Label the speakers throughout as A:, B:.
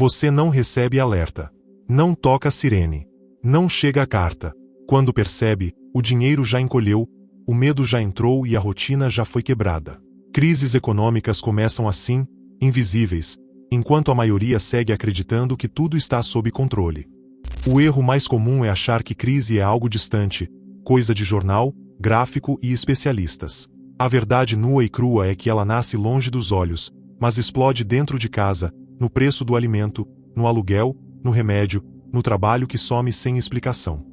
A: Você não recebe alerta. Não toca a sirene. Não chega a carta. Quando percebe, o dinheiro já encolheu, o medo já entrou e a rotina já foi quebrada. Crises econômicas começam assim, invisíveis, enquanto a maioria segue acreditando que tudo está sob controle. O erro mais comum é achar que crise é algo distante, coisa de jornal, gráfico e especialistas. A verdade nua e crua é que ela nasce longe dos olhos, mas explode dentro de casa, no preço do alimento, no aluguel, no remédio, no trabalho que some sem explicação.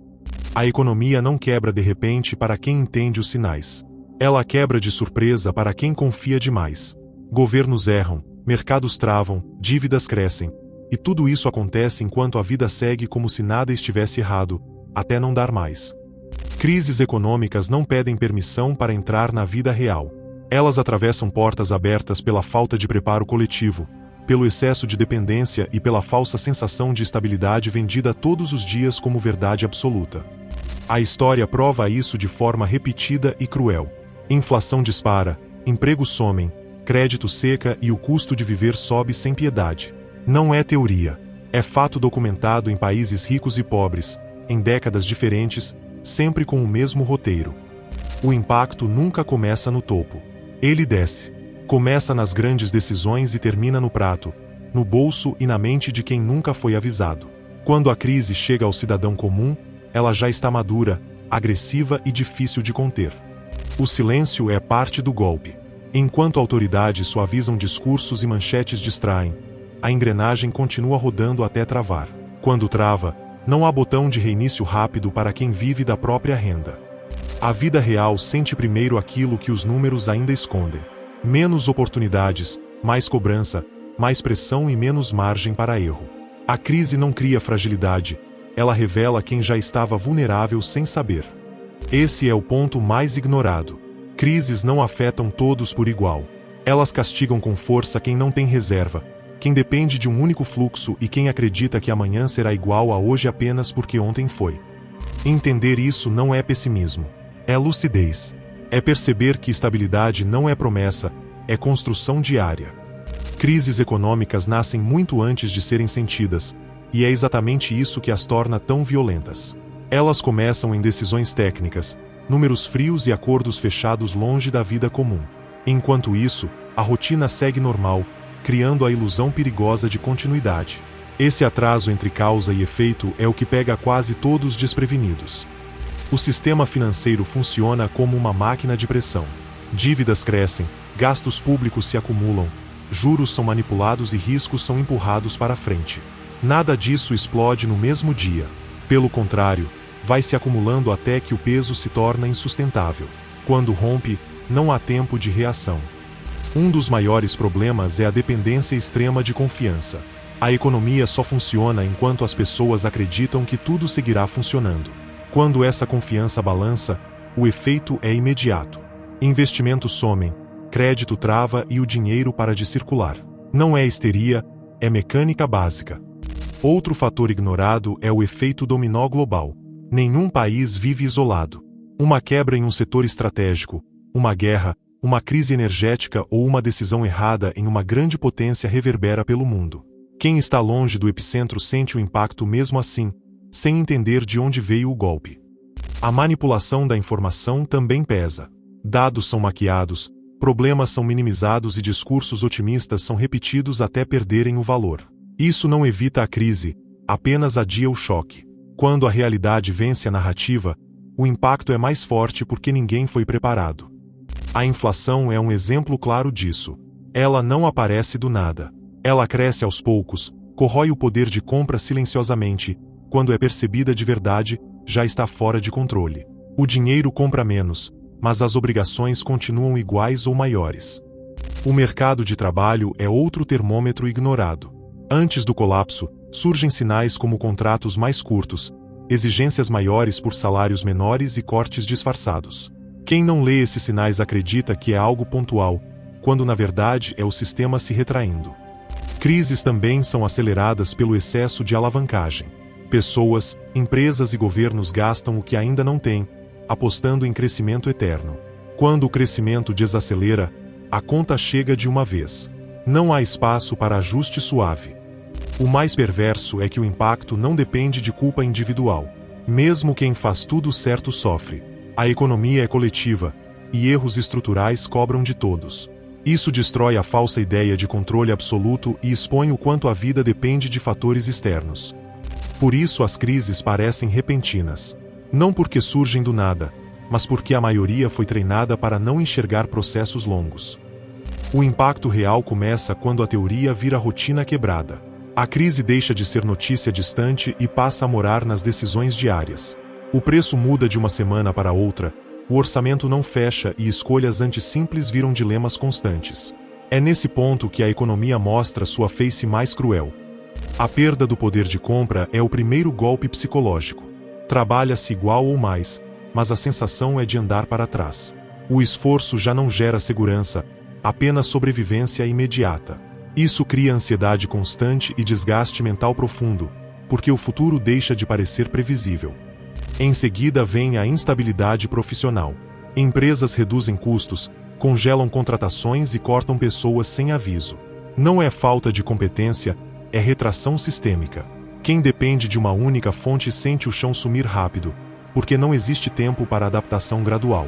A: A economia não quebra de repente para quem entende os sinais. Ela quebra de surpresa para quem confia demais. Governos erram, mercados travam, dívidas crescem. E tudo isso acontece enquanto a vida segue como se nada estivesse errado, até não dar mais. Crises econômicas não pedem permissão para entrar na vida real. Elas atravessam portas abertas pela falta de preparo coletivo, pelo excesso de dependência e pela falsa sensação de estabilidade vendida todos os dias como verdade absoluta. A história prova isso de forma repetida e cruel. Inflação dispara, empregos somem, crédito seca e o custo de viver sobe sem piedade. Não é teoria. É fato documentado em países ricos e pobres, em décadas diferentes, sempre com o mesmo roteiro. O impacto nunca começa no topo. Ele desce. Começa nas grandes decisões e termina no prato, no bolso e na mente de quem nunca foi avisado. Quando a crise chega ao cidadão comum, ela já está madura, agressiva e difícil de conter. O silêncio é parte do golpe. Enquanto autoridades suavizam discursos e manchetes distraem, a engrenagem continua rodando até travar. Quando trava, não há botão de reinício rápido para quem vive da própria renda. A vida real sente primeiro aquilo que os números ainda escondem. Menos oportunidades, mais cobrança, mais pressão e menos margem para erro. A crise não cria fragilidade, ela revela quem já estava vulnerável sem saber. Esse é o ponto mais ignorado. Crises não afetam todos por igual. Elas castigam com força quem não tem reserva, quem depende de um único fluxo e quem acredita que amanhã será igual a hoje apenas porque ontem foi. Entender isso não é pessimismo. É lucidez. É perceber que estabilidade não é promessa, é construção diária. Crises econômicas nascem muito antes de serem sentidas, e é exatamente isso que as torna tão violentas. Elas começam em decisões técnicas, números frios e acordos fechados longe da vida comum. Enquanto isso, a rotina segue normal, criando a ilusão perigosa de continuidade. Esse atraso entre causa e efeito é o que pega quase todos desprevenidos. O sistema financeiro funciona como uma máquina de pressão. Dívidas crescem, gastos públicos se acumulam, juros são manipulados e riscos são empurrados para frente. Nada disso explode no mesmo dia. Pelo contrário, vai se acumulando até que o peso se torna insustentável. Quando rompe, não há tempo de reação. Um dos maiores problemas é a dependência extrema de confiança. A economia só funciona enquanto as pessoas acreditam que tudo seguirá funcionando. Quando essa confiança balança, o efeito é imediato. Investimentos somem, crédito trava e o dinheiro para de circular. Não é histeria, é mecânica básica. Outro fator ignorado é o efeito dominó global. Nenhum país vive isolado. Uma quebra em um setor estratégico, uma guerra, uma crise energética ou uma decisão errada em uma grande potência reverbera pelo mundo. Quem está longe do epicentro sente o impacto mesmo assim, sem entender de onde veio o golpe. A manipulação da informação também pesa. Dados são maquiados, problemas são minimizados e discursos otimistas são repetidos até perderem o valor. Isso não evita a crise, apenas adia o choque. Quando a realidade vence a narrativa, o impacto é mais forte porque ninguém foi preparado. A inflação é um exemplo claro disso. Ela não aparece do nada. Ela cresce aos poucos, corrói o poder de compra silenciosamente. Quando é percebida de verdade, já está fora de controle. O dinheiro compra menos, mas as obrigações continuam iguais ou maiores. O mercado de trabalho é outro termômetro ignorado. Antes do colapso, surgem sinais como contratos mais curtos, exigências maiores por salários menores e cortes disfarçados. Quem não lê esses sinais acredita que é algo pontual, quando na verdade é o sistema se retraindo. Crises também são aceleradas pelo excesso de alavancagem. Pessoas, empresas e governos gastam o que ainda não têm, apostando em crescimento eterno. Quando o crescimento desacelera, a conta chega de uma vez. Não há espaço para ajuste suave. O mais perverso é que o impacto não depende de culpa individual. Mesmo quem faz tudo certo sofre. A economia é coletiva, e erros estruturais cobram de todos. Isso destrói a falsa ideia de controle absoluto e expõe o quanto a vida depende de fatores externos. Por isso as crises parecem repentinas. Não porque surgem do nada, mas porque a maioria foi treinada para não enxergar processos longos. O impacto real começa quando a teoria vira rotina quebrada. A crise deixa de ser notícia distante e passa a morar nas decisões diárias. O preço muda de uma semana para outra, o orçamento não fecha e escolhas antes simples viram dilemas constantes. É nesse ponto que a economia mostra sua face mais cruel. A perda do poder de compra é o primeiro golpe psicológico. Trabalha-se igual ou mais, mas a sensação é de andar para trás. O esforço já não gera segurança, apenas sobrevivência imediata. Isso cria ansiedade constante e desgaste mental profundo, porque o futuro deixa de parecer previsível. Em seguida vem a instabilidade profissional. Empresas reduzem custos, congelam contratações e cortam pessoas sem aviso. Não é falta de competência, é retração sistêmica. Quem depende de uma única fonte sente o chão sumir rápido, porque não existe tempo para adaptação gradual.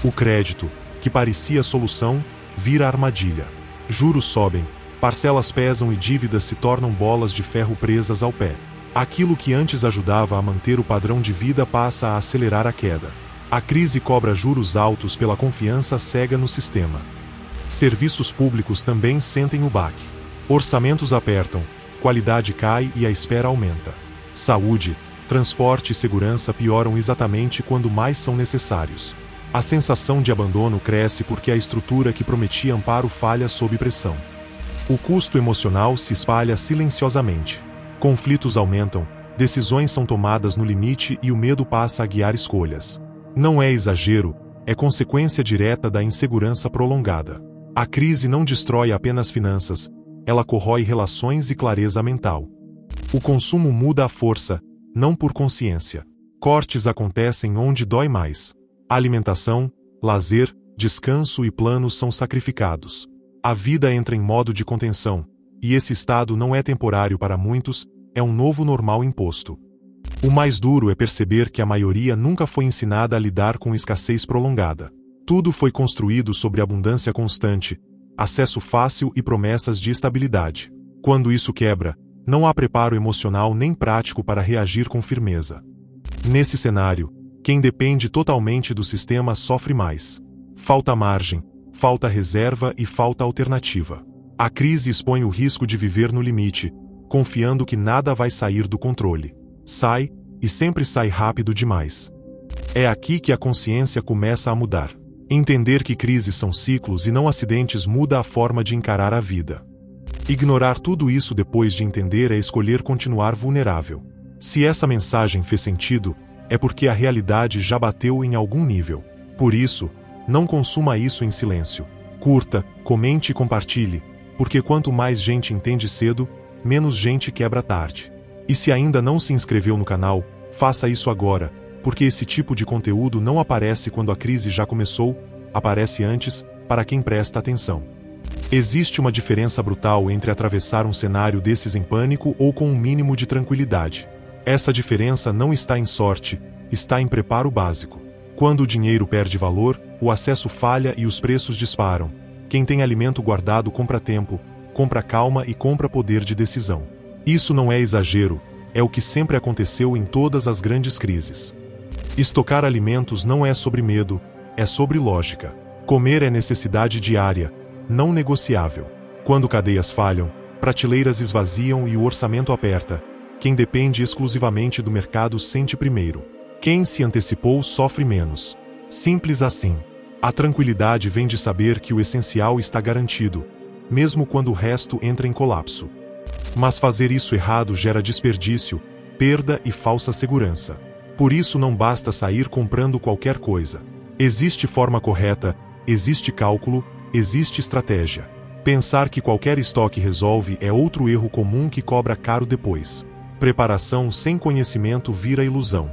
A: O crédito, que parecia solução, vira armadilha. Juros sobem, parcelas pesam e dívidas se tornam bolas de ferro presas ao pé. Aquilo que antes ajudava a manter o padrão de vida passa a acelerar a queda. A crise cobra juros altos pela confiança cega no sistema. Serviços públicos também sentem o baque. Orçamentos apertam, qualidade cai e a espera aumenta. Saúde, transporte e segurança pioram exatamente quando mais são necessários. A sensação de abandono cresce porque a estrutura que prometia amparo falha sob pressão. O custo emocional se espalha silenciosamente. Conflitos aumentam, decisões são tomadas no limite e o medo passa a guiar escolhas. Não é exagero, é consequência direta da insegurança prolongada. A crise não destrói apenas finanças, ela corrói relações e clareza mental. O consumo muda a força, não por consciência. Cortes acontecem onde dói mais. Alimentação, lazer, descanso e planos são sacrificados. A vida entra em modo de contenção, e esse estado não é temporário para muitos, é um novo normal imposto. O mais duro é perceber que a maioria nunca foi ensinada a lidar com escassez prolongada. Tudo foi construído sobre abundância constante, acesso fácil e promessas de estabilidade. Quando isso quebra, não há preparo emocional nem prático para reagir com firmeza. Nesse cenário, quem depende totalmente do sistema sofre mais. Falta margem, falta reserva e falta alternativa. A crise expõe o risco de viver no limite, confiando que nada vai sair do controle. Sai, e sempre sai rápido demais. É aqui que a consciência começa a mudar. Entender que crises são ciclos e não acidentes muda a forma de encarar a vida. Ignorar tudo isso depois de entender é escolher continuar vulnerável. Se essa mensagem fez sentido, é porque a realidade já bateu em algum nível. Por isso, não consuma isso em silêncio. Curta, comente e compartilhe, porque quanto mais gente entende cedo, menos gente quebra tarde. E se ainda não se inscreveu no canal, faça isso agora, porque esse tipo de conteúdo não aparece quando a crise já começou, aparece antes, para quem presta atenção. Existe uma diferença brutal entre atravessar um cenário desses em pânico ou com um mínimo de tranquilidade. Essa diferença não está em sorte, está em preparo básico. Quando o dinheiro perde valor, o acesso falha e os preços disparam. Quem tem alimento guardado compra tempo, compra calma e compra poder de decisão. Isso não é exagero, é o que sempre aconteceu em todas as grandes crises. Estocar alimentos não é sobre medo, é sobre lógica. Comer é necessidade diária, não negociável. Quando cadeias falham, prateleiras esvaziam e o orçamento aperta, quem depende exclusivamente do mercado sente primeiro. Quem se antecipou sofre menos. Simples assim. A tranquilidade vem de saber que o essencial está garantido, mesmo quando o resto entra em colapso. Mas fazer isso errado gera desperdício, perda e falsa segurança. Por isso não basta sair comprando qualquer coisa. Existe forma correta, existe cálculo, existe estratégia. Pensar que qualquer estoque resolve é outro erro comum que cobra caro depois. Preparação sem conhecimento vira ilusão.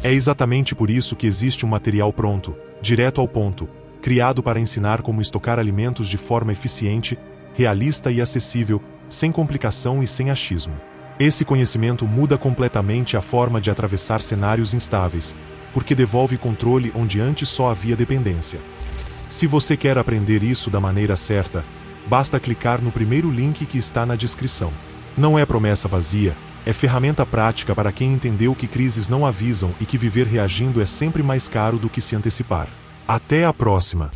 A: É exatamente por isso que existe um material pronto, direto ao ponto, criado para ensinar como estocar alimentos de forma eficiente, realista e acessível, sem complicação e sem achismo. Esse conhecimento muda completamente a forma de atravessar cenários instáveis, porque devolve controle onde antes só havia dependência. Se você quer aprender isso da maneira certa, basta clicar no primeiro link que está na descrição. Não é promessa vazia, é ferramenta prática para quem entendeu que crises não avisam e que viver reagindo é sempre mais caro do que se antecipar. Até a próxima!